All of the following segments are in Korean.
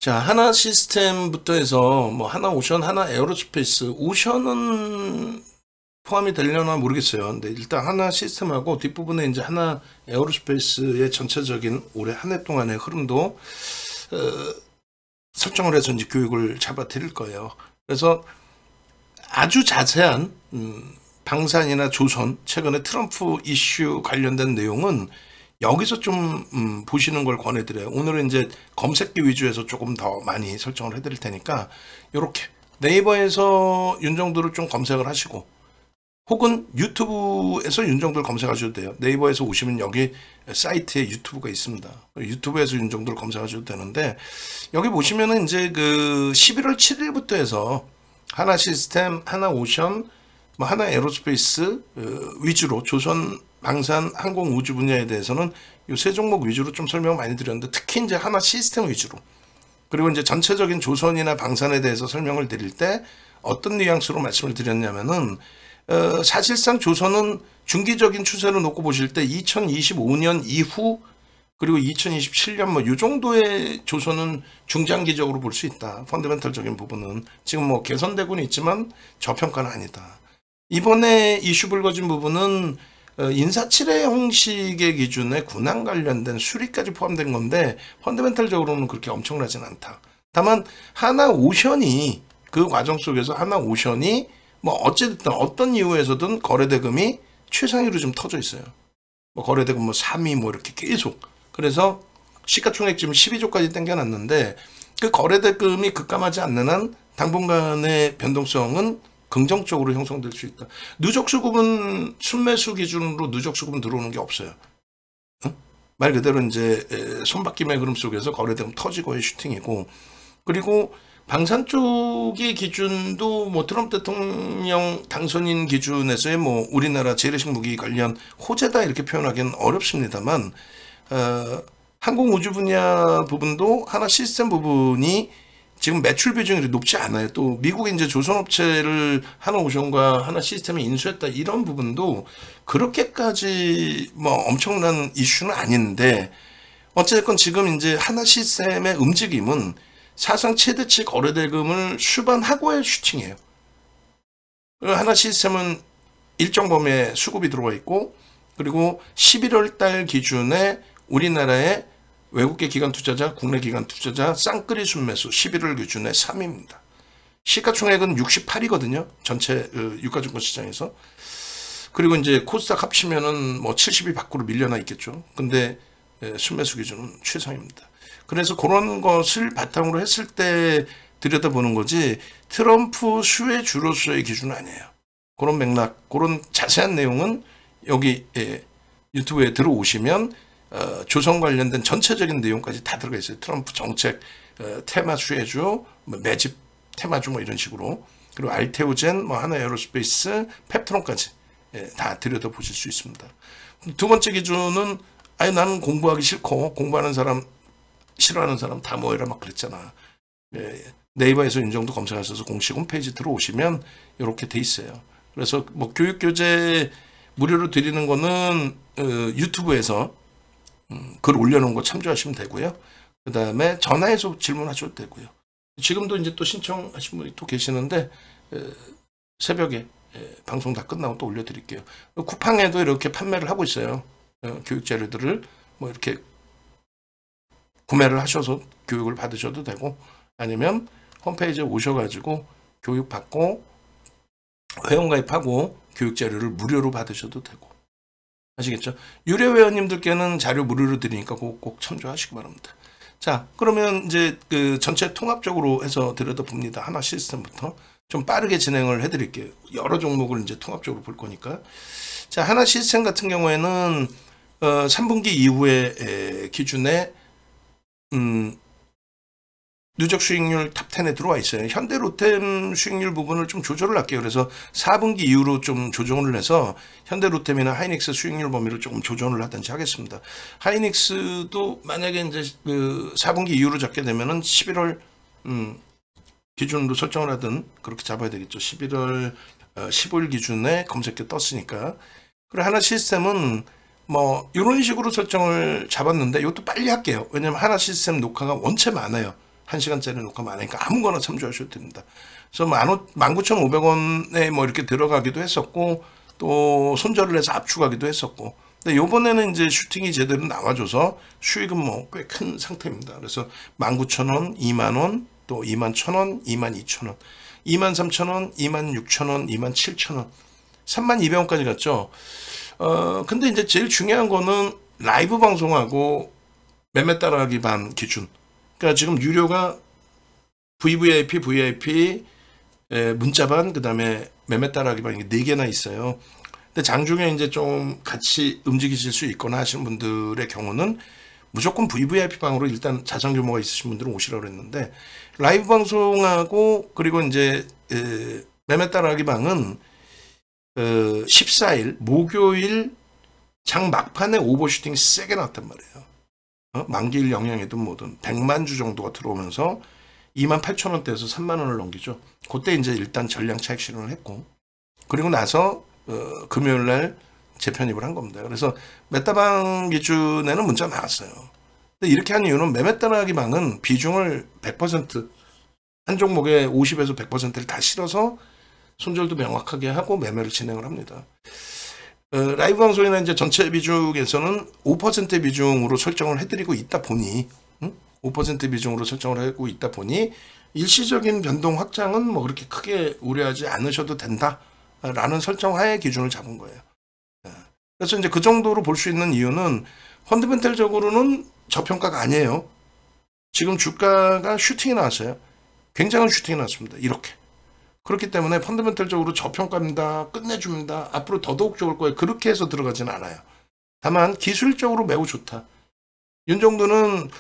자, 하나 시스템부터 해서 뭐 하나 오션, 하나 에어로스페이스, 오션은 포함이 되려나 모르겠어요. 근데 일단 하나 시스템하고 뒷부분에 이제 하나 에어로스페이스의 전체적인 올해 한 해 동안의 흐름도 설정을 해서 이제 교육을 잡아 드릴 거예요. 그래서 아주 자세한 방산이나 조선, 최근에 트럼프 이슈 관련된 내용은 여기서 좀 보시는 걸 권해드려요. 오늘은 이제 검색기 위주에서 조금 더 많이 설정을 해드릴 테니까 이렇게 네이버에서 윤정도를 좀 검색을 하시고 혹은 유튜브에서 윤정도를 검색하셔도 돼요. 네이버에서 오시면 여기 사이트에 유튜브가 있습니다. 유튜브에서 윤정도를 검색하셔도 되는데 여기 보시면은 이제 그 11월 7일부터 해서 하나 시스템, 하나 오션, 뭐 하나 에어로스페이스 위주로 조선 방산 항공 우주 분야에 대해서는 이 세 종목 위주로 좀 설명 많이 드렸는데 특히 이제 하나 시스템 위주로 그리고 이제 전체적인 조선이나 방산에 대해서 설명을 드릴 때 어떤 뉘앙스로 말씀을 드렸냐면은 사실상 조선은 중기적인 추세로 놓고 보실 때 2025년 이후 그리고 2027년 뭐 이 정도의 조선은 중장기적으로 볼 수 있다. 펀더멘털적인 부분은 지금 뭐 개선되고는 있지만 저평가는 아니다. 이번에 이슈 불거진 부분은 인사치레 형식의 기준에 군항 관련된 수리까지 포함된 건데 펀더멘털적으로는 그렇게 엄청나진 않다. 다만 하나 오션이 그 과정 속에서 하나 오션이 뭐 어쨌든 어떤 이유에서든 거래대금이 최상위로 좀 터져 있어요. 뭐 거래대금 뭐 3위 뭐 이렇게 계속. 그래서 시가총액 지금 12조까지 땡겨놨는데 그 거래대금이 급감하지 않는 한 당분간의 변동성은 긍정적으로 형성될 수 있다. 누적수급은 순매수 기준으로 누적수급은 들어오는 게 없어요. 응? 말 그대로 이제 손바뀜의 흐름 속에서 거래대금 터지고의 슈팅이고 그리고 방산 쪽의 기준도 뭐 트럼프 대통령 당선인 기준에서의 뭐 우리나라 재래식 무기 관련 호재다 이렇게 표현하기는 어렵습니다만 항공우주 분야 부분도 하나 시스템 부분이 지금 매출 비중이 높지 않아요. 또 미국이 이제 조선업체를 하나 오션과 하나 시스템에 인수했다 이런 부분도 그렇게까지 뭐 엄청난 이슈는 아닌데 어쨌든 지금 이제 하나 시스템의 움직임은 사상 최대치 거래대금을 수반하고의 슈팅이에요. 하나 시스템은 일정 범위의 수급이 들어와 있고 그리고 11월 달 기준에 우리나라의 외국계 기관 투자자, 국내 기관 투자자 쌍끌이 순매수 11월 기준에 3위입니다. 시가총액은 68이거든요. 전체 유가증권 시장에서. 그리고 이제 코스닥 합치면은 뭐 70이 밖으로 밀려나 있겠죠. 근데 순매수 기준은 최상입니다. 그래서 그런 것을 바탕으로 했을 때 들여다보는 거지 트럼프 수혜 주로서의 기준은 아니에요. 그런 맥락, 그런 자세한 내용은 여기 유튜브에 들어오시면 조선 관련된 전체적인 내용까지 다 들어가 있어요. 트럼프 정책, 테마 수혜주, 뭐 매집 테마주 뭐 이런 식으로 그리고 알테오젠, 뭐 하나 에어로스페이스, 펩트론까지 다 들여다보실 수 있습니다. 두 번째 기준은 아니 나는 공부하기 싫고 공부하는 사람 싫어하는 사람 다 모여라 막 그랬잖아. 네이버에서 윤정도 검색하셔서 공식 홈페이지 들어오시면 이렇게 돼 있어요. 그래서 뭐 교육교재 무료로 드리는 거는 유튜브에서 글 올려놓은 거 참조하시면 되고요. 그 다음에 전화해서 질문하셔도 되고요. 지금도 이제 또 신청하신 분이 또 계시는데 새벽에 방송 다 끝나고 또 올려드릴게요. 쿠팡에도 이렇게 판매를 하고 있어요. 교육 자료들을 뭐 이렇게 구매를 하셔서 교육을 받으셔도 되고 아니면 홈페이지에 오셔가지고 교육 받고 회원가입하고 교육 자료를 무료로 받으셔도 되고 아시겠죠? 유료 회원님들께는 자료 무료로 드리니까 꼭 참조하시기 바랍니다. 자, 그러면 이제 그 전체 통합적으로 해서 들여다봅니다. 하나 시스템부터 좀 빠르게 진행을 해드릴게요. 여러 종목을 이제 통합적으로 볼 거니까. 자, 하나 시스템 같은 경우에는 3분기 이후에 기준에 누적 수익률 탑 10에 들어와 있어요. 현대 로템 수익률 부분을 좀 조절을 할게요. 그래서 4분기 이후로 좀 조정을 해서 현대 로템이나 하이닉스 수익률 범위를 조금 조정을 하든지 하겠습니다. 하이닉스도 만약에 이제 그 4분기 이후로 잡게 되면은 11월 기준으로 설정을 하든 그렇게 잡아야 되겠죠. 11월 15일 기준에 검색해 떴으니까. 그리고 하나 시스템은 뭐 이런 식으로 설정을 잡았는데 이것도 빨리 할게요. 왜냐면 하나 시스템 녹화가 원체 많아요. 1시간짜리 녹화 많으니까 아무거나 참조하셔도 됩니다. 그래서 19,500원에 뭐 이렇게 들어가기도 했었고 또 손절을 해서 압축하기도 했었고, 근데 요번에는 이제 슈팅이 제대로 나와줘서 수익은 뭐 꽤 큰 상태입니다. 그래서 19,000원, 2만원, 또 21,000원, 22,000원, 23,000원, 26,000원, 27,000원, 32,000원까지 갔죠. 근데 이제 제일 중요한 거는 라이브 방송하고 매매 따라하기 반 기준. 그러니까 지금 유료가 VVIP, VIP, 문자반, 그 다음에 매매 따라하기 반, 이게 4개나 있어요. 근데 장중에 이제 좀 같이 움직이실 수 있거나 하시는 분들의 경우는 무조건 VVIP 방으로 일단 자산 규모가 있으신 분들은 오시라고 했는데, 라이브 방송하고 그리고 이제 매매 따라하기 방은 14일 목요일 장 막판에 오버슈팅이 세게 나왔단 말이에요. 만기일 영향이든 뭐든 100만 주 정도가 들어오면서 28,000원대에서 3만원을 넘기죠. 그때 이제 일단 전량 차익 실현을 했고, 그리고 나서 금요일날 재편입을 한 겁니다. 그래서 메타방 기준에는 문자 나왔어요. 근데 이렇게 한 이유는 매매 따라하기 방은 비중을 100%, 한 종목에 50에서 100%를 다 실어서 손절도 명확하게 하고 매매를 진행을 합니다. 라이브 방송이나 이제 전체 비중에서는 5% 비중으로 설정을 해드리고 있다 보니, 5% 비중으로 설정을 하고 있다 보니 일시적인 변동 확장은 뭐 그렇게 크게 우려하지 않으셔도 된다라는 설정하에 기준을 잡은 거예요. 그래서 이제 그 정도로 볼 수 있는 이유는 펀더멘털적으로는 저평가가 아니에요. 지금 주가가 슈팅이 나왔어요. 굉장한 슈팅이 나왔습니다. 이렇게. 그렇기 때문에 펀더멘털적으로 저평가입니다. 끝내줍니다. 앞으로 더더욱 좋을 거예요. 그렇게 해서 들어가지는 않아요. 다만 기술적으로 매우 좋다. 윤정도는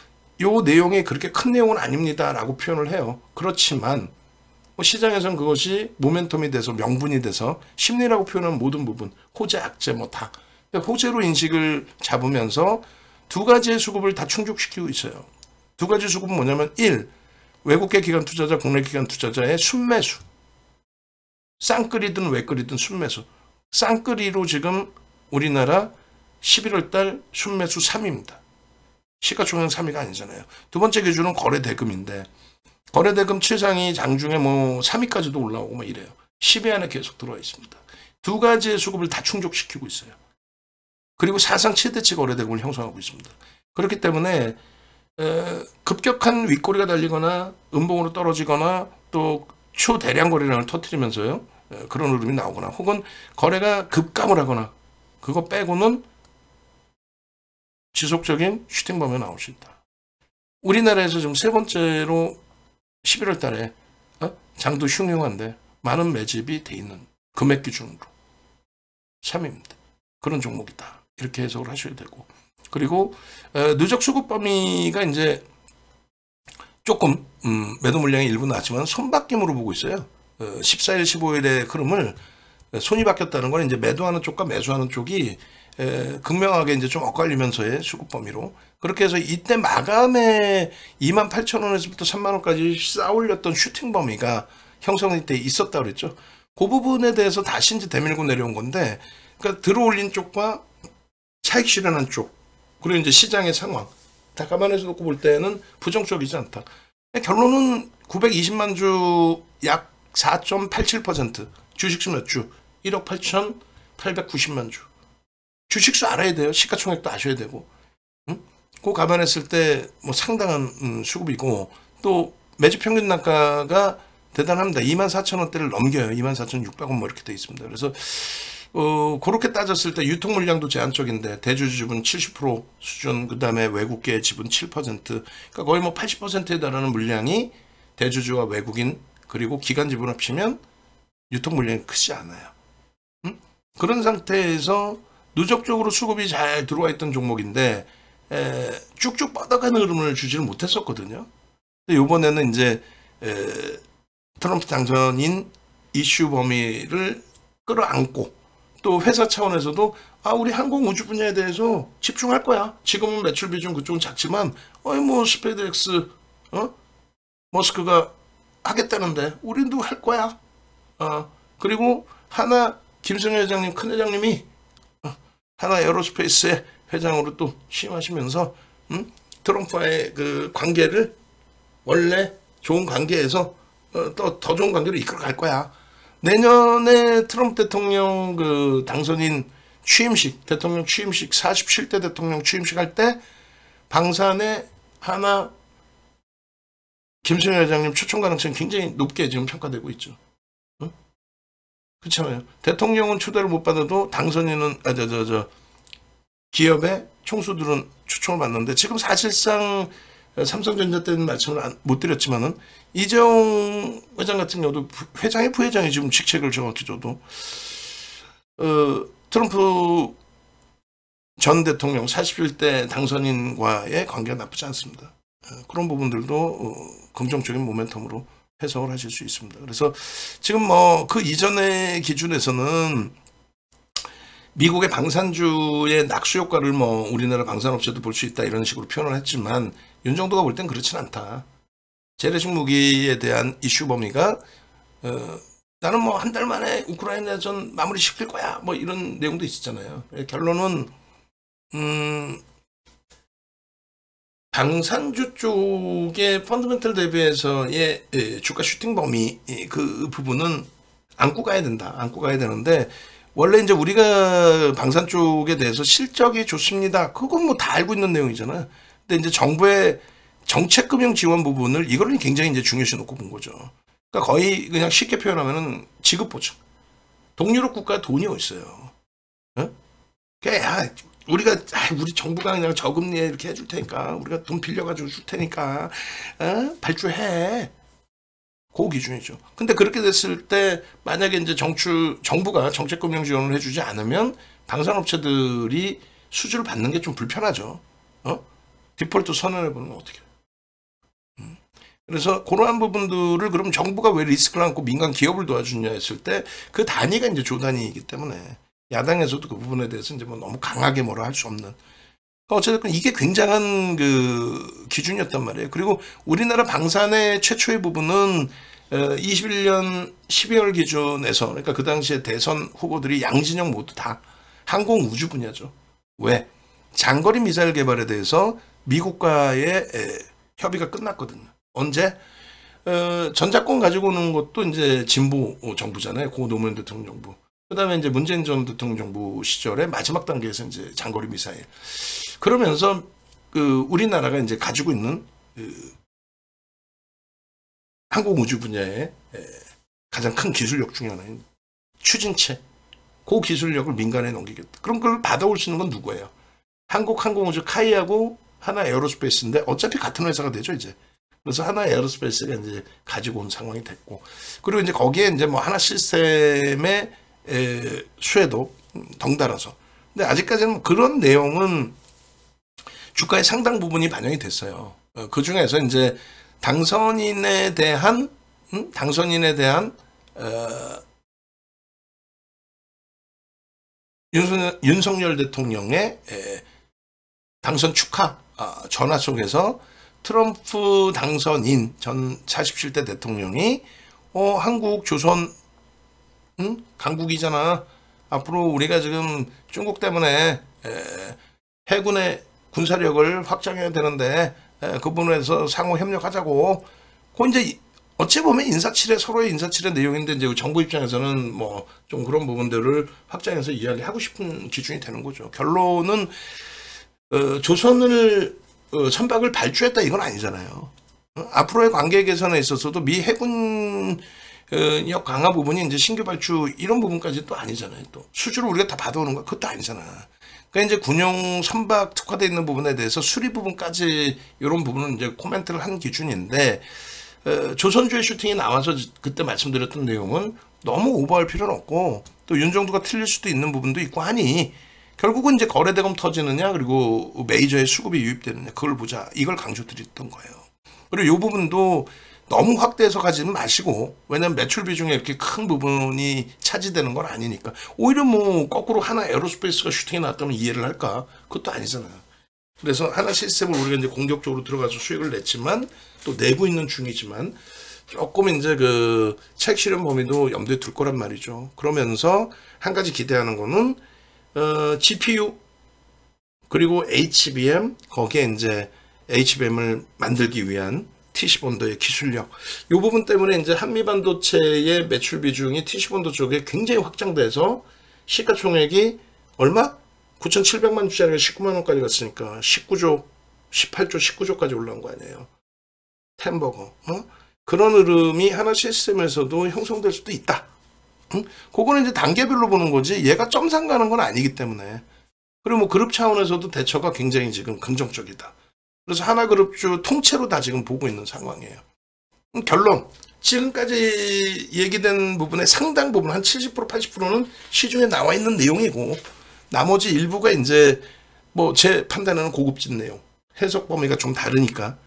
요 내용이 그렇게 큰 내용은 아닙니다 라고 표현을 해요. 그렇지만 뭐 시장에서는 그것이 모멘텀이 돼서 명분이 돼서 심리라고 표현하는 모든 부분, 호재, 악재 뭐 다 호재로 인식을 잡으면서 두 가지의 수급을 다 충족시키고 있어요. 두 가지 수급은 뭐냐면 1. 외국계 기관 투자자, 국내 기관 투자자의 순매수. 쌍끌이든 외끌이든 순매수. 쌍끌이로 지금 우리나라 11월 달 순매수 3위입니다. 시가총액 3위가 아니잖아요. 두 번째 기준은 거래대금인데, 거래대금 7상이 장중에 뭐 3위까지도 올라오고 막 이래요. 10위 안에 계속 들어와 있습니다. 두 가지의 수급을 다 충족시키고 있어요. 그리고 사상 최대치 거래대금을 형성하고 있습니다. 그렇기 때문에 급격한 윗꼬리가 달리거나 음봉으로 떨어지거나 또 초대량 거래량을 터뜨리면서요, 그런 흐름이 나오거나 혹은 거래가 급감을 하거나, 그거 빼고는 지속적인 슈팅 범위에 나올 수 있다. 우리나라에서 지금 세 번째로 11월 달에 장도 흉흉한데 많은 매집이 돼 있는 금액 기준으로 3위입니다. 그런 종목이다. 이렇게 해석을 하셔야 되고, 그리고 누적 수급 범위가 이제 조금 매도 물량이 일부 나왔지만 손바뀜으로 보고 있어요. 14일, 15일의 흐름을 손이 바뀌었다는 건 이제 매도하는 쪽과 매수하는 쪽이 극명하게 이제 좀 엇갈리면서의 수급 범위로, 그렇게 해서 이때 마감에 28,000원에서부터 3만원까지 쌓아올렸던 슈팅 범위가 형성이 돼 있었다 그랬죠. 그 부분에 대해서 다시 이제 대밀고 내려온 건데, 그러니까 들어올린 쪽과 차익 실현한 쪽, 그리고 이제 시장의 상황 다 감안해서 놓고 볼 때는 부정적이지 않다. 결론은 920만 주 약 4.87%, 주식수 몇 주? 1억 8,890만 주. 주식수 알아야 돼요. 시가총액도 아셔야 되고. 그거 감안했을 때 뭐 상당한 수급이고, 또 매집 평균 단가가 대단합니다. 24,000원대를 넘겨요. 24,600원 뭐 이렇게 돼 있습니다. 그래서 그렇게 따졌을 때 유통 물량도 제한적인데 대주주 지분 70% 수준, 그 다음에 외국계 지분 7%, 그러니까 거의 뭐 80%에 달하는 물량이 대주주와 외국인 그리고 기관 지분 합치면 유통 물량이 크지 않아요. 그런 상태에서 누적적으로 수급이 잘 들어와 있던 종목인데 쭉쭉 뻗어가는 흐름을 주지를 못했었거든요. 근데 이번에는 이제 트럼프 당선인 이슈 범위를 끌어안고, 또 회사 차원에서도 우리 항공 우주 분야에 대해서 집중할 거야. 지금은 매출 비중 그쪽은 작지만 뭐 스페이드X 머스크가 하겠다는데 우리도 할 거야. 그리고 하나 김성현 회장님, 큰 회장님이 하나 에어로스페이스의 회장으로 또 취임하시면서 트럼프와의 그 관계를 원래 좋은 관계에서 또 더 좋은 관계로 이끌어갈 거야. 내년에 트럼프 대통령 그 당선인 취임식, 대통령 취임식, 47대 대통령 취임식 할 때 방산에 하나 김승현 회장님 초청 가능성이 굉장히 높게 지금 평가되고 있죠. 응? 그렇잖아요. 대통령은 초대를 못 받아도 당선인은 기업의 총수들은 초청을 받는데 지금 사실상 삼성전자 때는 말씀을 못 드렸지만은 이재용 회장 같은 경우도 회장이 부회장이 지금 직책을 정확히 줘도 트럼프 전 대통령 41대 당선인과의 관계가 나쁘지 않습니다. 그런 부분들도 긍정적인 모멘텀으로 해석을 하실 수 있습니다. 그래서 지금 뭐 그 이전의 기준에서는 미국의 방산주의 낙수 효과를 뭐 우리나라 방산업체도 볼 수 있다 이런 식으로 표현을 했지만 윤정도가 볼 땐 그렇진 않다. 재래식 무기에 대한 이슈 범위가 나는 뭐 한 달 만에 우크라이나 전 마무리 시킬 거야 뭐 이런 내용도 있었잖아요. 결론은 방산주 쪽의 펀더멘털 대비해서의 주가 슈팅 범위 그 부분은 안고 가야 된다. 안고 가야 되는데 원래 이제 우리가 방산 쪽에 대해서 실적이 좋습니다. 그건 뭐 다 알고 있는 내용이잖아. 근데 이제 정부의 정책금융 지원 부분을 이거를 굉장히 이제 중요시 놓고 본 거죠. 그러니까 거의 그냥 쉽게 표현하면은 지급 보충. 동유럽 국가에 돈이 어딨어요. 우리 정부가 그냥 저금리에 이렇게 해줄 테니까 우리가 돈 빌려가지고 줄 테니까 발주해. 그 기준이죠. 근데 그렇게 됐을 때 만약에 이제 정부가 정책금융 지원을 해주지 않으면 방산업체들이 수주를 받는 게 좀 불편하죠. 디폴트 선언해 보는 건 어떻게? 그래서 그러한 부분들을 그럼 정부가 왜 리스크를 안고 민간 기업을 도와주냐 했을 때 그 단위가 이제 조 단위이기 때문에 야당에서도 그 부분에 대해서 이제 뭐 너무 강하게 뭐라 할 수 없는. 어쨌든 이게 굉장한 그 기준이었단 말이에요. 그리고 우리나라 방산의 최초의 부분은 21년 12월 기준에서 그러니까 그 당시에 대선 후보들이 양진영 모두 다 항공 우주 분야죠. 왜? 장거리 미사일 개발에 대해서 미국과의 협의가 끝났거든요. 언제? 전작권 가지고 오는 것도 이제 진보 정부잖아요. 고 노무현 대통령 정부. 그다음에 이제 문재인 전 대통령 정부 시절에 마지막 단계에서 이제 장거리 미사일. 그러면서 그 우리나라가 이제 가지고 있는 그 항공 우주 분야의 가장 큰 기술력 중에 하나인 추진체. 그 기술력을 민간에 넘기겠다. 그럼 그걸 받아올 수 있는 건 누구예요? 한국 항공우주 카이하고 하나 에어로스페이스인데 어차피 같은 회사가 되죠 이제. 그래서 하나 에어로스페이스가 이제 가지고 온 상황이 됐고, 그리고 이제 거기에 이제 뭐 하나 시스템의 수혜도 덩달아서. 근데 아직까지는 그런 내용은 주가의 상당 부분이 반영이 됐어요. 그 중에서 이제 당선인에 대한 윤석열 대통령의 당선 축하 전화 속에서 트럼프 당선인 전 47대 대통령이 한국 조선 강국이잖아. 앞으로 우리가 지금 중국 때문에 해군의 군사력을 확장해야 되는데 그 부분에서 상호 협력하자고. 그 이제 어찌 보면 서로의 인사치레 내용인데 이제 정부 입장에서는 뭐 좀 그런 부분들을 확장해서 이야기하고 싶은 기준이 되는 거죠. 결론은 조선을 선박을 발주했다 이건 아니잖아요. 앞으로의 관계 개선에 있어서도 미 해군력 강화 부분이 이제 신규 발주 이런 부분까지 또 아니잖아요. 또 수주를 우리가 다 받아오는 거 그것도 아니잖아. 그러니까 이제 군용 선박 특화되어 있는 부분에 대해서 수리 부분까지 이런 부분은 이제 코멘트를 한 기준인데 조선주의 슈팅이 나와서 그때 말씀드렸던 내용은 너무 오버할 필요는 없고 또 윤정도가 틀릴 수도 있는 부분도 있고 하니 결국은 이제 거래대금 터지느냐 그리고 메이저의 수급이 유입되느냐 그걸 보자 이걸 강조드렸던 거예요. 그리고 이 부분도 너무 확대해서 가지는 마시고, 왜냐면 매출 비중에 이렇게 큰 부분이 차지되는 건 아니니까. 오히려 뭐 거꾸로 하나 에어로스페이스가 슈팅이 나왔다면 이해를 할까? 그것도 아니잖아요. 그래서 하나 시스템을 우리가 이제 공격적으로 들어가서 수익을 냈지만 또 내고 있는 중이지만 조금 이제 그 차익 실현 범위도 염두에 둘 거란 말이죠. 그러면서 한 가지 기대하는 거는 GPU 그리고 HBM, 거기에 이제 HBM을 만들기 위한 TC본더의 기술력, 이 부분 때문에 이제 한미반도체의 매출 비중이 TC본더 쪽에 굉장히 확장돼서 시가총액이 얼마? 9,700만 주짜리가 19만 원까지 갔으니까 19조, 18조, 19조까지 올라온 거 아니에요. 템버거. 그런 흐름이 하나 시스템에서도 형성될 수도 있다. 그거는 이제 단계별로 보는 거지 얘가 점상 가는 건 아니기 때문에. 그리고 뭐 그룹 차원에서도 대처가 굉장히 지금 긍정적이다. 그래서 하나그룹주 통째로 다 지금 보고 있는 상황이에요. 결론, 지금까지 얘기된 부분의 상당 부분 한 70% 80%는 시중에 나와 있는 내용이고 나머지 일부가 이제 뭐 제 판단에는 고급진 내용, 해석 범위가 좀 다르니까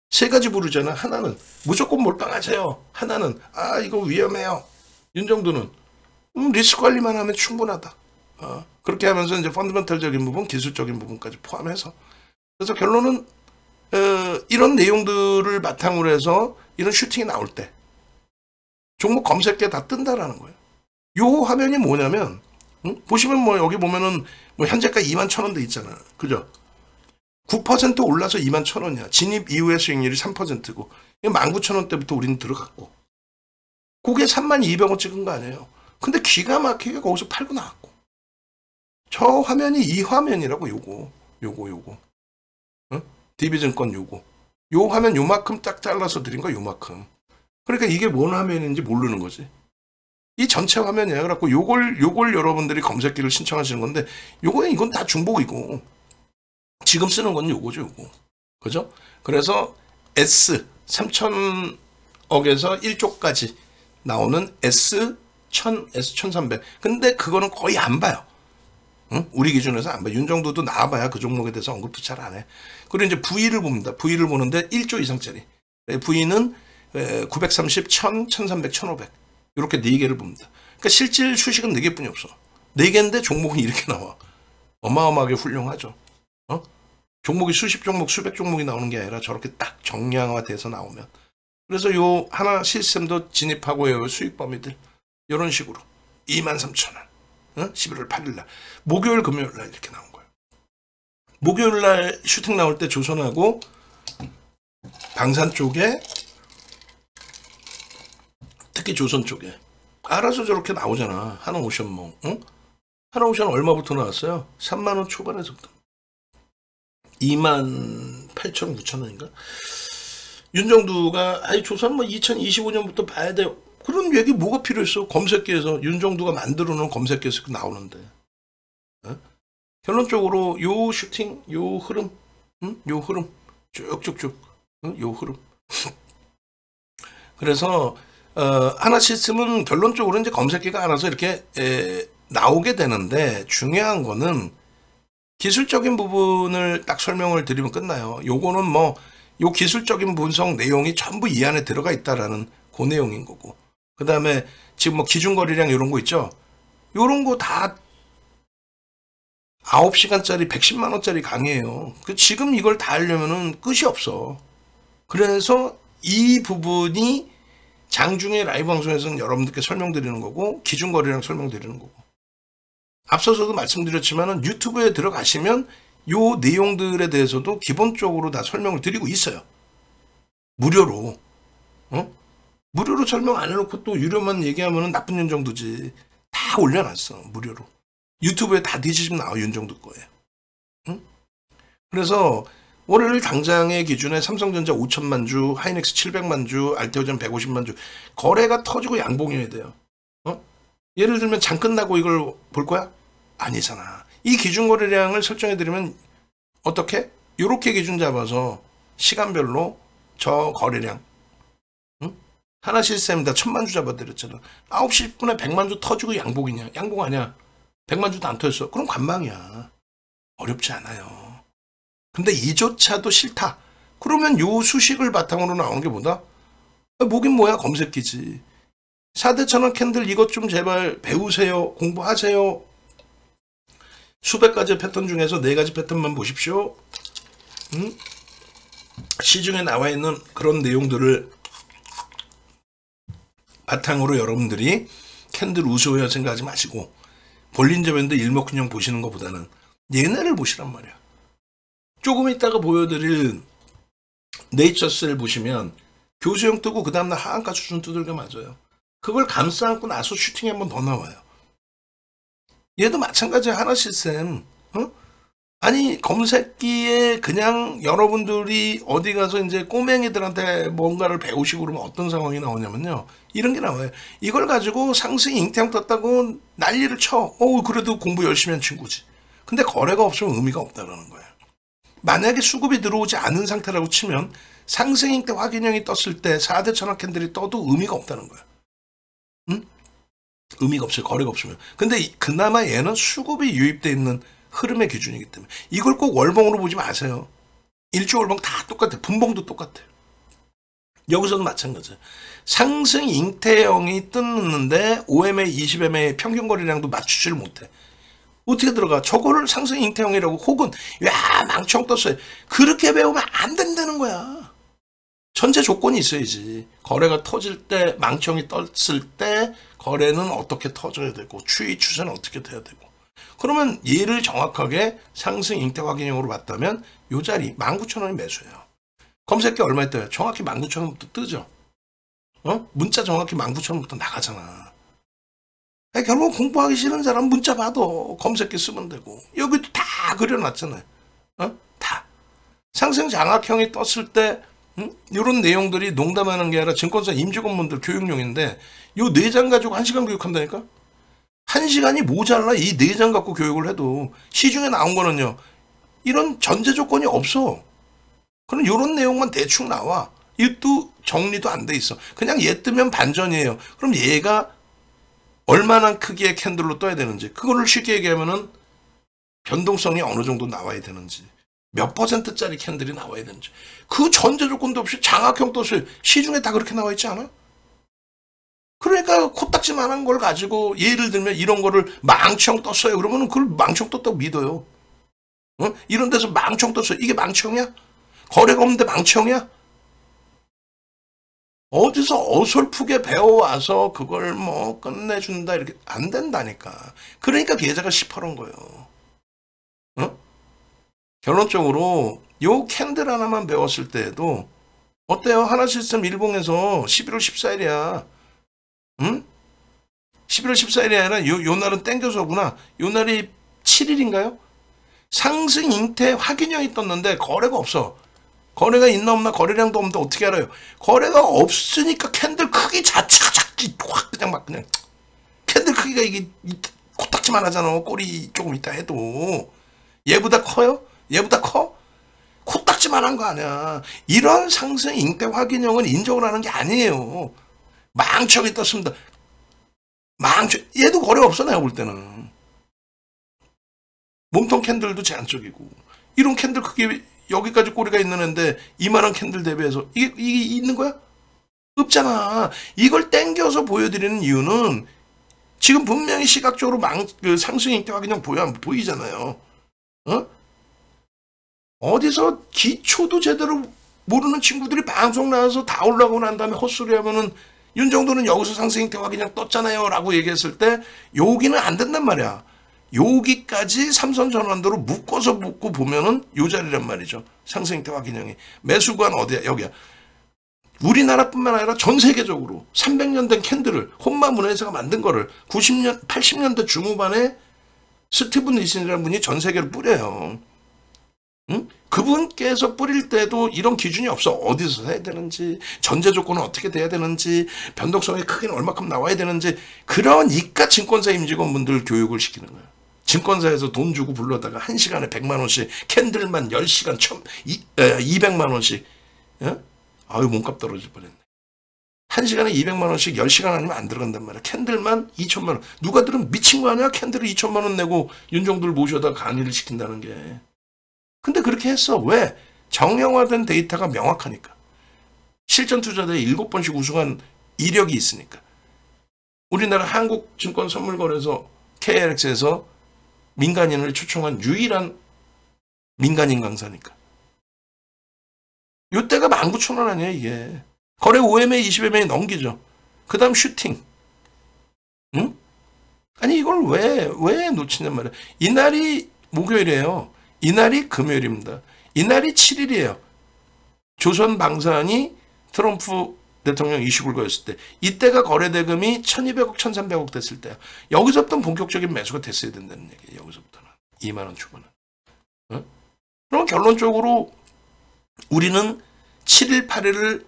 세 가지 부르잖아. 하나는 무조건 몰빵하세요. 하나는 이거 위험해요. 윤정두는 리스크 관리만 하면 충분하다. 그렇게 하면서 이제 펀더멘털적인 부분, 기술적인 부분까지 포함해서. 그래서 결론은 이런 내용들을 바탕으로 해서 이런 슈팅이 나올 때 종목 검색기에 다 뜬다라는 거예요. 요 화면이 뭐냐면 보시면 뭐 여기 보면은 뭐 현재가 21,000원 돼 있잖아. 그죠? 9% 올라서 21,000원이야. 진입 이후의 수익률이 3%고 19,000원대부터 우리는 들어갔고 그게 32,000원 찍은 거 아니에요. 근데 기가 막히게 거기서 팔고 나왔고 저 화면이 이 화면이라고. 요거 DB증권 요거. 요 화면 요만큼 딱 잘라서 드린 거 요만큼. 그러니까 이게 뭔 화면인지 모르는 거지. 이 전체 화면이야. 그래갖고 요걸 여러분들이 검색기를 신청하시는 건데 이건 다 중복이고 지금 쓰는 건 요거죠, 요거. 그죠? 그래서 S 3,000억에서 1조까지 나오는 S1000, S1300. 근데 그거는 거의 안 봐요. 우리 기준에서 안 봐. 윤정도도 나와봐야 그 종목에 대해서 언급도 잘 안 해. 그리고 이제 V를 봅니다. V를 보는데 1조 이상짜리. V는 930, 1000, 1300, 1500. 이렇게 4개를 봅니다. 그러니까 실질 수식은 4개뿐이 없어. 4개인데 종목은 이렇게 나와. 어마어마하게 훌륭하죠. 종목이 수십 종목, 수백 종목이 나오는 게 아니라 저렇게 딱 정량화돼서 나오면. 그래서 요 하나 시스템도 진입하고 요 수익 범위들 이런 식으로 23,000원. 11월 8일날 목요일 금요일날 이렇게 나온 거예요. 목요일날 슈팅 나올 때 조선하고 방산 쪽에 특히 조선 쪽에 알아서 저렇게 나오잖아. 하나오션뭐 하나오션 얼마부터 나왔어요? 3만원 초반에서부터 28,000원 9,000원인가. 윤정두가 조선 뭐 2025년부터 봐야 돼요. 그런 얘기 뭐가 필요했어? 검색기에서 윤정두가 만들어 놓은 검색기에서 나오는데. 결론적으로 요 슈팅, 요 흐름, 요 흐름 쭉쭉쭉, 요 흐름. 그래서 하나 시스템은 결론적으로 이제 검색기가 알아서 이렇게 나오게 되는데 중요한 거는 기술적인 부분을 딱 설명을 드리면 끝나요. 요거는 뭐 요 기술적인 분석 내용이 전부 이 안에 들어가 있다라는 그 내용인 거고. 그 다음에 지금 뭐 기준거래량 이런 거 있죠. 요런 거 다 9시간짜리 110만원짜리 강의예요. 지금 이걸 다 하려면은 끝이 없어. 그래서 이 부분이 장중에 라이브 방송에서는 여러분들께 설명드리는 거고 기준거래량 설명드리는 거고. 앞서서도 말씀드렸지만은 유튜브에 들어가시면 요 내용들에 대해서도 기본적으로 다 설명을 드리고 있어요. 무료로. 무료로 설명 안 해놓고 또 유료만 얘기하면 나쁜 윤정두지. 다 올려놨어. 무료로. 유튜브에 다 뒤지시면 나와 윤정두 거예요. 그래서 월요일 당장의 기준에 삼성전자 5천만 주, 하이닉스 700만 주, 알테오젠 150만 주 거래가 터지고 양봉이어야 돼요. 예를 들면 장 끝나고 이걸 볼 거야? 아니잖아. 이 기준 거래량을 설정해 드리면 어떻게? 이렇게 기준 잡아서 시간별로 저 거래량 하나 시스템이다 1000만 주 잡아드렸잖아. 9시 10분에 100만 주 터지고 양봉이냐? 양봉 아니야. 100만 주도 안 터졌어. 그럼 관망이야. 어렵지 않아요. 근데 이조차도 싫다. 그러면 요 수식을 바탕으로 나오는 게 뭐다? 뭐긴 뭐야 검색기지. 4대 천원 캔들 이것 좀 제발 배우세요. 공부하세요. 수백 가지 패턴 중에서 4가지 패턴만 보십시오. 시중에 나와 있는 그런 내용들을 바탕으로 여러분들이 캔들 우스워요 생각하지 마시고 볼린저 밴드 일목균형 보시는 것보다는 얘네를 보시란 말이야. 조금 이따가 보여드릴 네이처스를 보시면 교수형 뜨고 그 다음날 하한가 수준 두들겨 맞아요. 그걸 감싸 안고 나서 슈팅이 한 번 더 나와요. 얘도 마찬가지야. 하나시스템. 어? 아니 검색기에 그냥 여러분들이 어디 가서 이제 꼬맹이들한테 뭔가를 배우시고 그러면 어떤 상황이 나오냐면요. 이런 게 나와요. 이걸 가지고 상승 잉태형 떴다고 난리를 쳐. 그래도 공부 열심히 한 친구지. 근데 거래가 없으면 의미가 없다라는 거예요. 만약에 수급이 들어오지 않은 상태라고 치면 상승 잉태 확인형이 떴을 때 4대 천원 캔들이 떠도 의미가 없다는 거예요. 응? 의미가 없어요. 거래가 없으면. 근데 그나마 얘는 수급이 유입되어 있는 흐름의 기준이기 때문에 이걸 꼭 월봉으로 보지 마세요. 일주 월봉 다 똑같아요. 분봉도 똑같아요. 여기서도 마찬가지예요. 상승 잉태형이 떴는데 5MA, 20MA 평균 거래량도 맞추지를 못해. 어떻게 들어가? 저거를 상승 잉태형이라고 혹은 야 망청 떴어요. 그렇게 배우면 안 된다는 거야. 전제 조건이 있어야지. 거래가 터질 때 망청이 떴을 때 거래는 어떻게 터져야 되고 추이 추세는 어떻게 돼야 되고 그러면 얘를 정확하게 상승 잉태 확인형으로 봤다면 요 자리 19,000원이 매수예요. 검색기 얼마에 떠요? 정확히 19,000원부터 뜨죠. 문자 정확히 19,000원부터 나가잖아. 결국 공부하기 싫은 사람 문자 봐도 검색기 쓰면 되고 여기도 다 그려놨잖아요. 다. 상승 장악형이 떴을 때 이런 내용들이 농담하는 게 아니라 증권사 임직원분들 교육용인데 요 4장 가지고 1시간 교육한다니까? 1시간이 모자라. 이 4장 갖고 교육을 해도 시중에 나온 거는요. 이런 전제 조건이 없어. 그럼 이런 내용만 대충 나와. 이것도 정리도 안 돼 있어. 그냥 얘 뜨면 반전이에요. 그럼 얘가 얼마나 크기의 캔들로 떠야 되는지 그거를 쉽게 얘기하면은 변동성이 어느 정도 나와야 되는지 몇 %짜리 캔들이 나와야 되는지 그 전제 조건도 없이 장악형 떴어요. 시중에 다 그렇게 나와 있지 않아? 그러니까 코딱지만한 걸 가지고 예를 들면 이런 거를 망청 떴어요. 그러면 그걸 망청 떴다고 믿어요. 이런 데서 망청 떴어요. 이게 망청이야? 거래가 없는데 망청이야? 어디서 어설프게 배워와서 그걸 뭐 끝내준다 이렇게 안 된다니까. 그러니까 계좌가 18원 거예요. 결론적으로 요 캔들 하나만 배웠을 때에도 어때요? 하나시스템 일봉에서 11월 14일이야. 11월 14일이 아니라 요 날은 땡겨서구나. 요 날이 7일인가요? 상승 잉태 확인형이 떴는데 거래가 없어. 거래가 있나 없나 거래량도 없는데 어떻게 알아요? 거래가 없으니까 캔들 크기 자체가 작지. 확 그냥 막 그냥 캔들 크기가 이게 코딱지만 하잖아. 꼬리 조금 있다 해도 얘보다 커요? 얘보다 커? 코딱지만 한 거 아니야. 이런 상승 잉태 확인형은 인정을 하는 게 아니에요. 망청이 떴습니다. 망청 얘도 거래 없어 내가 볼 때는. 몸통 캔들도 제한적이고 이런 캔들 크기 여기까지 꼬리가 있는 애인데 이만한 캔들 대비해서 이게 있는 거야? 없잖아. 이걸 땡겨서 보여드리는 이유는 지금 분명히 시각적으로 그 상승 잉태 확인형 보이잖아요. 어디서 기초도 제대로 모르는 친구들이 방송 나와서 다 올라오고 난 다음에 헛소리 하면은 윤 정도는 여기서 상승 잉태 확인형 떴잖아요 라고 얘기했을 때 여기는 안 된단 말이야. 여기까지 삼선 전환도로 묶어서 묶고 보면은 요 자리란 말이죠. 상승 잉태 확인형이. 매수관 어디야? 여기야. 우리나라뿐만 아니라 전 세계적으로 300년 된 캔들을 혼마 문화회사가 만든 거를 90년, 80년대 중후반에 스티븐 리슨이라는 분이 전 세계로 뿌려요. 그분께서 뿌릴 때도 이런 기준이 없어. 어디서 사야 되는지, 전제 조건은 어떻게 돼야 되는지, 변동성의 크기는 얼마큼 나와야 되는지. 그러니까 증권사 임직원분들 교육을 시키는 거예요. 증권사에서 돈 주고 불러다가 1시간에 100만 원씩 캔들만 10시간 200만 원씩. 아유 몸값 떨어질 뻔했네. 1시간에 200만 원씩 10시간 아니면 안 들어간단 말이야. 캔들만 2천만 원. 누가 들으면 미친 거 아니야? 캔들을 2천만 원 내고 윤종들 모셔다 강의를 시킨다는 게. 근데 그렇게 했어. 왜? 정형화된 데이터가 명확하니까. 실전 투자대에 7번씩 우승한 이력이 있으니까. 우리나라 한국증권선물거래소 KLX에서 민간인을 초청한 유일한 민간인 강사니까. 요때가 19,000원 아니야 이게. 거래 5MA, 20MA 넘기죠. 그 다음 슈팅. 응? 아니 이걸 왜 놓치냔 말이야. 이날이 목요일이에요. 이날이 금요일입니다. 이날이 7일이에요. 조선방산이 트럼프 대통령 이슈 불거였을 때 이때가 거래대금이 1200억 1300억 됐을 때야. 여기서부터 본격적인 매수가 됐어야 된다는 얘기예요. 여기서부터는 2만 원 초반은. 어? 그럼 결론적으로 우리는 7일 8일을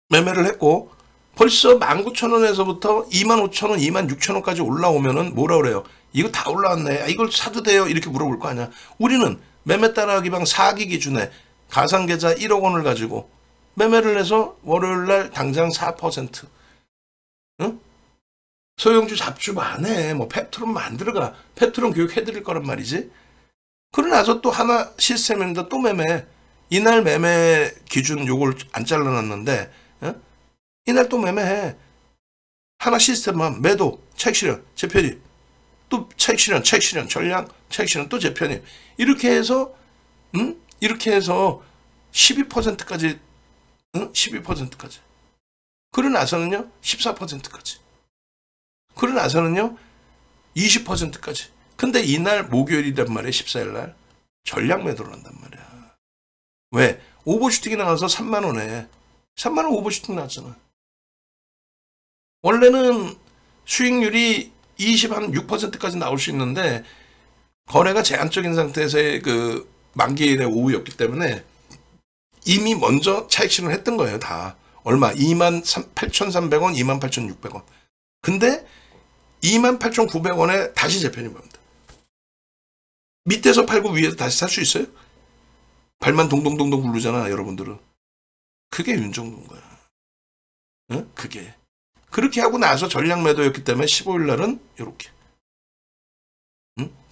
매매를 했고 벌써 19,000원에서부터 25,000원 26,000원까지 올라오면은 뭐라 그래요. 이거 다 올라왔네. 이걸 사도 돼요. 이렇게 물어볼 거 아니야. 우리는 매매 따라하기 방 4기 기준에 가상계좌 1억 원을 가지고 매매를 해서 월요일날 당장 4%. 응? 소형주 잡주 안 해. 뭐 펩트론 만들어가. 펩트론 교육해드릴 거란 말이지. 그러고 나서 또 하나 시스템입니다. 또 매매. 이날 매매 기준 요걸 안 잘라놨는데 응? 이날 또 매매해. 하나 시스템만 매도, 차익 실현, 재편입. 또 차익 실현, 전량, 차익 실현, 또 재편입. 이렇게 해서 이렇게 해서 12%까지 12%까지. 그러고 나서는요 14%까지. 그러고 나서는요 20%까지. 근데 이날 목요일이란 말이야. 14일 날 전량 매도를 한단 말이야. 왜? 오버슈팅이 나와서 3만 원에 3만 원 오버슈팅 나왔잖아. 원래는 수익률이 26%까지 나올 수 있는데 거래가 제한적인 상태에서의 그 만기일의 오후였기 때문에 이미 먼저 차익 실현을 했던 거예요. 다. 얼마? 28,300원, 28,600원. 근데 28,900원에 다시 재편이 봅니다. 밑에서 팔고 위에서 다시 살 수 있어요? 발만 동동동동 굴르잖아, 여러분들은. 그게 윤정도인 거야. 응? 그게. 그렇게 하고 나서 전량 매도였기 때문에 15일 날은 이렇게.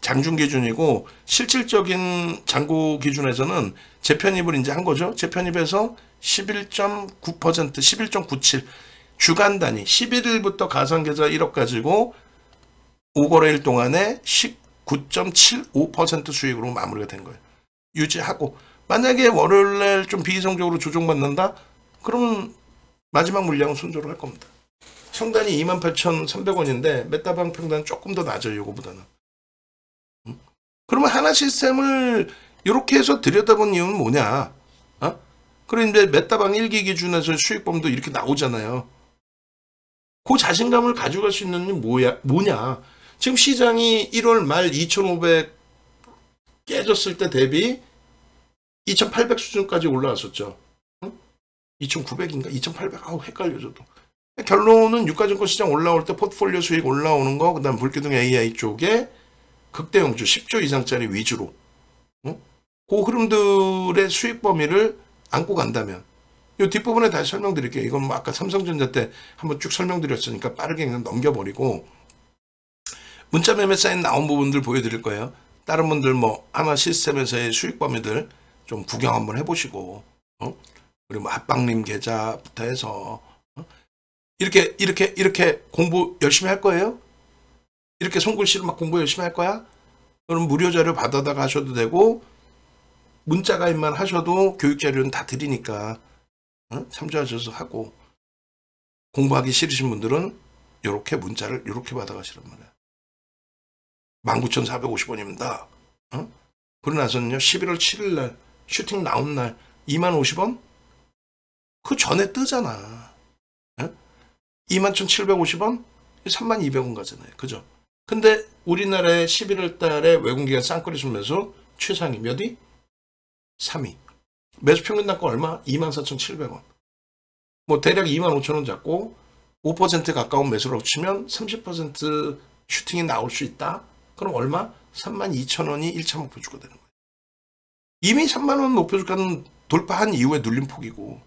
장중 기준이고 실질적인 잔고 기준에서는 재편입을 이제 한 거죠. 재편입에서 11.9%, 11.97 주간 단위 11일부터 가상계좌 1억 가지고 5거래일 동안에 19.75% 수익으로 마무리가 된 거예요. 유지하고 만약에 월요일날 좀 비이성적으로 조정받는다? 그러면 마지막 물량은 손절을 할 겁니다. 평단이 28,300원인데 메타방 평단 조금 더 낮아요. 이거보다는. 그러면 하나 시스템을 이렇게 해서 들여다본 이유는 뭐냐? 그런데 메타방 1기 기준에서 수익범도 이렇게 나오잖아요. 그 자신감을 가져갈 수 있는 게 뭐냐? 지금 시장이 1월 말 2,500 깨졌을 때 대비 2,800 수준까지 올라왔었죠. 2,900인가? 2,800? 아우 헷갈려 저도. 결론은 유가증권 시장 올라올 때 포트폴리오 수익 올라오는 거, 그 다음 불기둥 AI 쪽에 극대형주 10조 이상짜리 위주로 그 흐름들의 수익 범위를 안고 간다면 이 뒷부분에 다시 설명드릴게요. 이건 뭐 아까 삼성전자 때 한번 쭉 설명드렸으니까 빠르게 그냥 넘겨버리고 문자 매매 사인 나온 부분들 보여드릴 거예요. 다른 분들 뭐 하나 시스템에서의 수익 범위들 좀 구경 한번 해보시고 그리고 뭐 합방림 계좌부터 해서 이렇게 공부 열심히 할 거예요? 이렇게 손글씨로 막 공부 열심히 할 거야? 그럼 무료 자료 받아다가 하셔도 되고 문자 가입만 하셔도 교육 자료는 다 드리니까 참조하셔서 하고 공부하기 싫으신 분들은 이렇게 문자를 이렇게 받아가시란 말이야. 19,450원입니다. 그러고 나서는요 11월 7일 날 슈팅 나온 날 20,050원? 그 전에 뜨잖아. 21,750원? 32,200원 가잖아요. 그죠? 근데 우리나라의 11월 달에 외국인기관 쌍거리 순매수 최상위 몇 위? 3위. 매수 평균 단가 얼마? 24,700원. 뭐 대략 25,000원 잡고 5% 가까운 매수로 치면 30% 슈팅이 나올 수 있다. 그럼 얼마? 32,000원이 1차 목표주가 되는 거예요. 이미 3만원 목표주가는 돌파한 이후에 눌림 폭이고.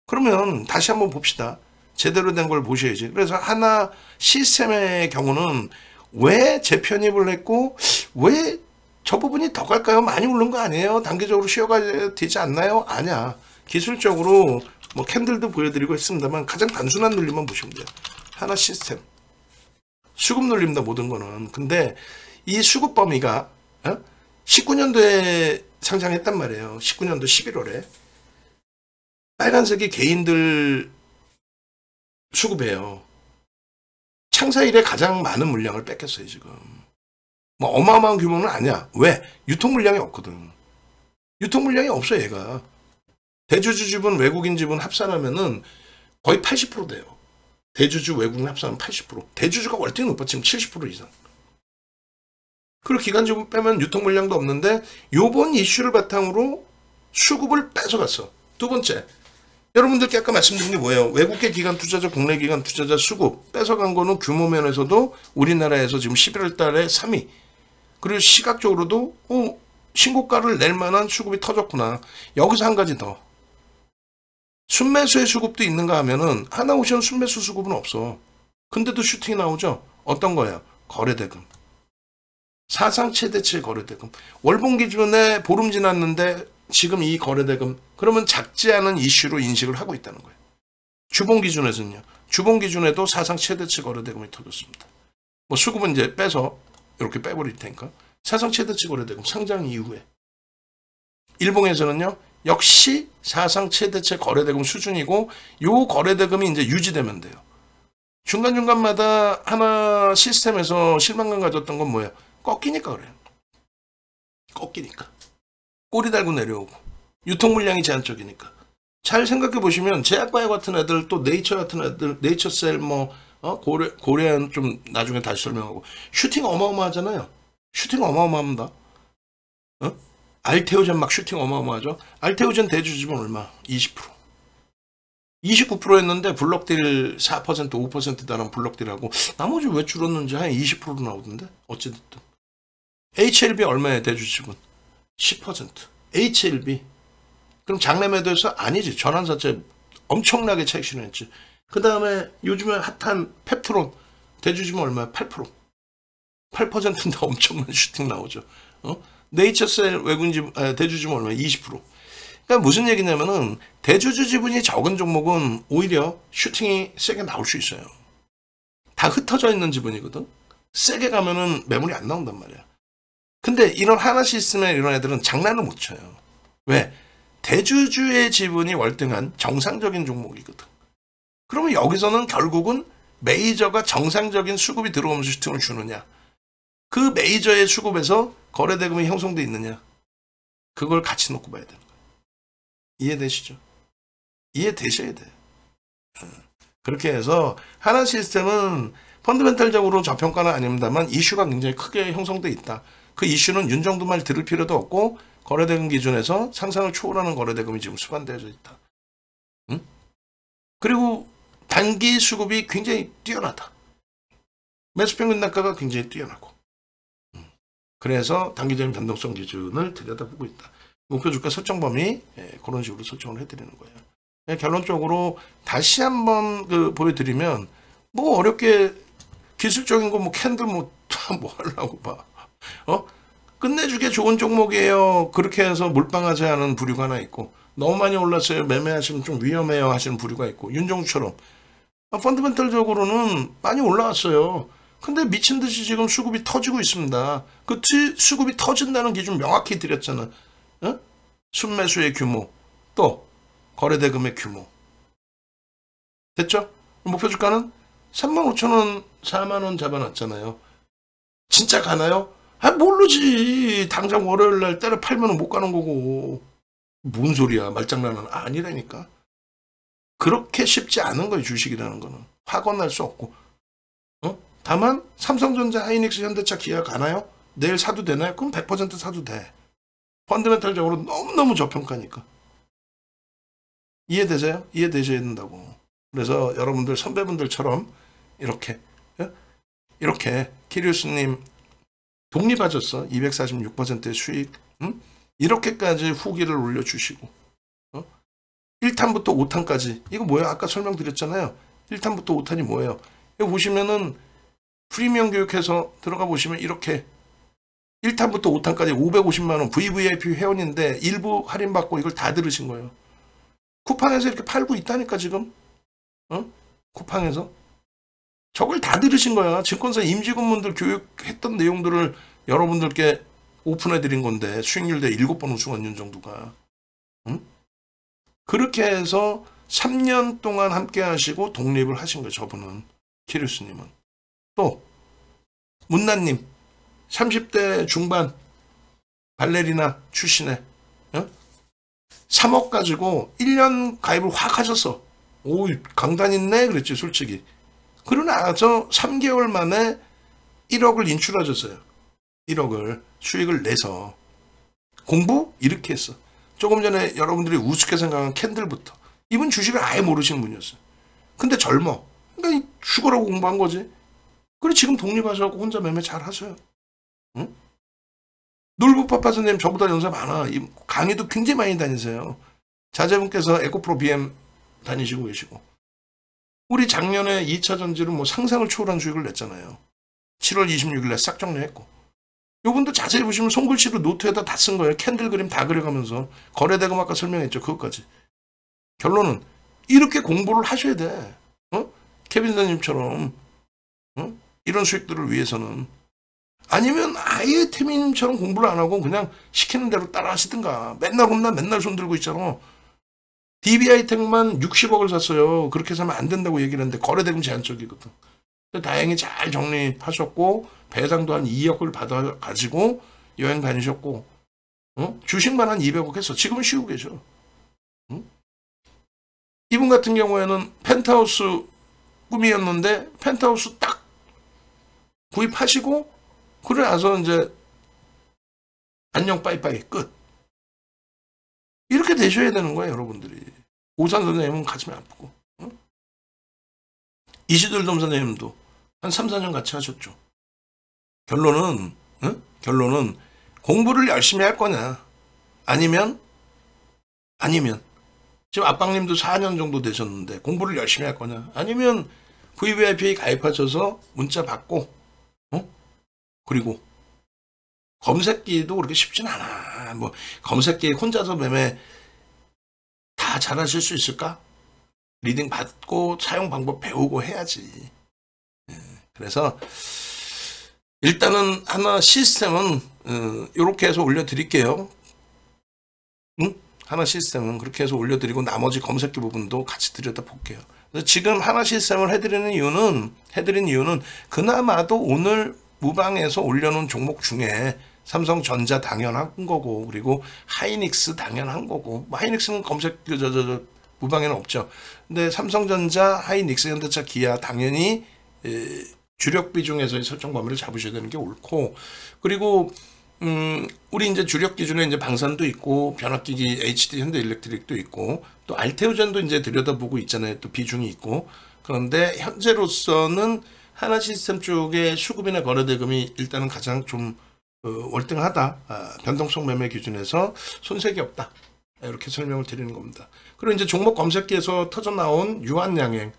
그러면 다시 한번 봅시다. 제대로 된 걸 보셔야지. 그래서 하나 시스템의 경우는 왜 재편입을 했고 왜 저 부분이 더 갈까요? 많이 오른 거 아니에요? 단기적으로 쉬어가야 되지 않나요? 아니야. 기술적으로 뭐 캔들도 보여드리고 했습니다만 가장 단순한 눌림만 보시면 돼요. 하나 시스템. 수급 눌림다 모든 거는. 근데 이 수급 범위가 19년도에 상장했단 말이에요. 19년도 11월에. 빨간색이 개인들 수급이에요. 창사 이래 가장 많은 물량을 뺏겼어요, 지금. 뭐 어마어마한 규모는 아니야. 왜? 유통 물량이 없거든. 유통 물량이 없어, 얘가. 대주주 지분, 외국인 지분 합산하면은 거의 80% 돼요. 대주주, 외국인 합산하면 80%. 대주주가 월등히 높아. 지금 70% 이상. 그리고 기관 지분 빼면 유통 물량도 없는데 요번 이슈를 바탕으로 수급을 뺏어갔어. 두 번째, 여러분들께 아까 말씀드린 게 뭐예요? 외국계 기관 투자자, 국내 기관 투자자 수급 뺏어간 거는 규모 면에서도 우리나라에서 지금 11월 달에 3위. 그리고 시각적으로도 신고가를 낼 만한 수급이 터졌구나. 여기서 한 가지 더. 순매수의 수급도 있는가 하면은 하나오션 순매수 수급은 없어. 근데도 슈팅이 나오죠? 어떤 거예요? 거래대금. 사상 최대치 거래대금. 월봉 기준에 보름 지났는데 지금 이 거래대금, 그러면 작지 않은 이슈로 인식을 하고 있다는 거예요. 주봉 기준에서는요. 주봉 기준에도 사상 최대치 거래대금이 터졌습니다. 뭐 수급은 이제 빼서 이렇게 빼버릴 테니까. 사상 최대치 거래대금 상장 이후에. 일봉에서는요. 역시 사상 최대치 거래대금 수준이고 요 거래대금이 이제 유지되면 돼요. 중간중간마다 하나 시스템에서 실망감 가졌던 건 뭐예요? 꺾이니까 그래요. 꺾이니까. 꼬리 달고 내려오고. 유통 물량이 제한적이니까. 잘 생각해 보시면 제약바이오 같은 애들, 또 네이처 같은 애들, 네이처셀 고려한 좀 나중에 다시 설명하고. 슈팅 어마어마하잖아요. 슈팅 어마어마합니다. 알테오젠 막 슈팅 어마어마하죠. 알테오젠 대주주분 얼마? 20%. 29%였는데 블록딜 4%, 5% 달한 블록딜하고 나머지 왜 줄었는지 한 20%로 나오던데? 어찌됐든. HLB 얼마예요? 대주주분? 10%. HLB. 그럼 장래 매도에서 아니지. 전환사채 엄청나게 차익 실현했지. 그 다음에 요즘에 핫한 펩트론 대주주분 얼마야? 8%. 8%인데 엄청난 슈팅 나오죠. 네이처셀 외국인 대주주분 얼마야? 20%. 그러니까 무슨 얘기냐면은 대주주 지분이 적은 종목은 오히려 슈팅이 세게 나올 수 있어요. 다 흩어져 있는 지분이거든. 세게 가면은 매물이 안 나온단 말이야. 근데 이런 하나 시스템에 이런 애들은 장난을 못 쳐요. 왜? 대주주의 지분이 월등한 정상적인 종목이거든. 그러면 여기서는 결국은 메이저가 정상적인 수급이 들어오면서 슈팅을 주느냐. 그 메이저의 수급에서 거래대금이 형성돼 있느냐. 그걸 같이 놓고 봐야 되는 거예요. 이해되시죠? 이해되셔야 돼요. 그렇게 해서 하나 시스템은 펀더멘탈적으로 저평가는 아닙니다만 이슈가 굉장히 크게 형성돼 있다. 그 이슈는 윤정두 말 들을 필요도 없고 거래대금 기준에서 상상을 초월하는 거래대금이 지금 수반되어져 있다. 응? 그리고 단기 수급이 굉장히 뛰어나다. 매수평균 단가가 굉장히 뛰어나고. 그래서 단기적인 변동성 기준을 들여다보고 있다. 목표 주가 설정 범위 그런 식으로 설정을 해드리는 거예요. 결론적으로 다시 한번 보여드리면 뭐 어렵게 기술적인 거 뭐 캔들 뭐 하려고 봐. 끝내주게 좋은 종목이에요. 그렇게 해서 몰빵하지 않은 부류가 하나 있고 너무 많이 올랐어요. 매매하시면 좀 위험해요 하시는 부류가 있고 윤종수처럼 펀더멘털적으로는 많이 올라왔어요. 근데 미친 듯이 지금 수급이 터지고 있습니다. 그 수급이 터진다는 기준 명확히 드렸잖아. 순매수의 규모, 또 거래대금의 규모. 됐죠? 목표 주가는 35,000원, 4만원 잡아놨잖아요. 진짜 가나요? 모르지. 당장 월요일날 때려 팔면 못 가는 거고. 뭔 소리야. 말장난은 아니라니까. 그렇게 쉽지 않은 거예요. 주식이라는 거는. 확언할 수 없고. 다만 삼성전자, 하이닉스, 현대차, 기아 가나요? 내일 사도 되나요? 그럼 100% 사도 돼. 펀더멘탈적으로 너무너무 저평가니까. 이해되세요? 이해되셔야 된다고. 그래서 여러분들 선배분들처럼 이렇게 키리우스님 독립하셨어. 246%의 수익. 이렇게까지 후기를 올려주시고 1탄부터 5탄까지 이거 뭐예요? 아까 설명드렸잖아요. 1탄부터 5탄이 뭐예요? 여기 보시면은 프리미엄 교육해서 들어가 보시면 이렇게 1탄부터 5탄까지 550만원 VVIP 회원인데 일부 할인받고 이걸 다 들으신 거예요. 쿠팡에서 이렇게 팔고 있다니까 지금. 쿠팡에서. 저걸 다 들으신 거야. 증권사 임직원분들 교육했던 내용들을 여러분들께 오픈해드린 건데 수익률 대 7번 우승한 윤정두가. 그렇게 해서 3년 동안 함께 하시고 독립을 하신 거예요. 저분은. 키리우스님은. 또 문나님 30대 중반 발레리나 출신의 3억 가지고 1년 가입을 확 하셨어. 오, 강단 있네 그랬지 솔직히. 그러나서 3개월 만에 1억을 인출하셨어요. 1억을 수익을 내서 공부 이렇게 했어. 조금 전에 여러분들이 우습게 생각한 캔들부터. 이분 주식을 아예 모르시는 분이었어요. 근데 젊어. 그러니까 죽으라고 공부한 거지. 그리고 지금 독립하셔서 혼자 매매 잘 하셔요. 응? 놀부파파 선생님 저보다 연세 많아. 강의도 굉장히 많이 다니세요. 자제분께서 에코프로 BM 다니시고 계시고. 우리 작년에 2차 전지로 뭐 상상을 초월한 수익을 냈잖아요. 7월 26일에 싹 정리했고. 요분도 자세히 보시면 손글씨로 노트에다 다 쓴 거예요. 캔들 그림 다 그려가면서. 거래대금 아까 설명했죠. 그것까지. 결론은 이렇게 공부를 하셔야 돼. 어? 케빈 선생님처럼 이런 수익들을 위해서는. 아니면 아예 태민님처럼 공부를 안 하고 그냥 시키는 대로 따라 하시든가. 맨날 혼나 맨날 손들고 있잖아. DB하이텍만 60억을 샀어요. 그렇게 사면 안 된다고 얘기를 했는데 거래대금 제한적이거든. 다행히 잘 정리하셨고 배당도 한 2억을 받아가지고 여행 다니셨고 주식만 한 200억 했어. 지금은 쉬고 계셔. 이분 같은 경우에는 펜트하우스 꿈이었는데 펜트하우스 딱 구입하시고 그래 나서 이제 안녕 빠이빠이 끝. 이렇게 되셔야 되는 거예요 여러분들이. 오산 선생님은 가슴이 아프고 이시돌 돔 선생님도 한 3, 4년 같이 하셨죠. 결론은 결론은 공부를 열심히 할 거냐 아니면 지금 아빵님도 4년 정도 되셨는데 공부를 열심히 할 거냐 아니면 VVIP에 가입하셔서 문자 받고 그리고 검색기도 그렇게 쉽진 않아. 뭐 검색기 혼자서 매매 다 잘하실 수 있을까? 리딩 받고 사용 방법 배우고 해야지. 그래서 일단은 하나 시스템은 이렇게 해서 올려드릴게요. 하나 시스템은 그렇게 해서 올려드리고 나머지 검색기 부분도 같이 들여다볼게요. 그래서 지금 하나 시스템을 해드리는 이유는 그나마도 오늘 무방에서 올려놓은 종목 중에 삼성전자 당연한 거고 그리고 하이닉스 당연한 거고 뭐 하이닉스는 검색 무방에는 없죠. 근데 삼성전자, 하이닉스, 현대차, 기아 당연히 주력 비중에서의 설정 범위를 잡으셔야 되는 게 옳고 그리고 우리 이제 주력 기준에 이제 방산도 있고 변압기기 HD 현대일렉트릭도 있고 또 알테오젠도 이제 들여다보고 있잖아요. 또 비중이 있고 그런데 현재로서는 하나 시스템 쪽의 수급이나 거래대금이 일단은 가장 좀 월등하다. 변동성 매매 기준에서 손색이 없다. 이렇게 설명을 드리는 겁니다. 그리고 이제 종목 검색기에서 터져 나온 유한양행,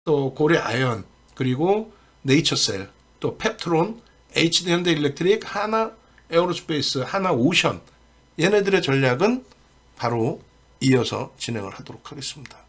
또 고래아연, 그리고 네이처셀, 또 펩트론, HD 현대일렉트릭, 하나 에어로스페이스, 하나 오션 얘네들의 전략은 바로 이어서 진행을 하도록 하겠습니다.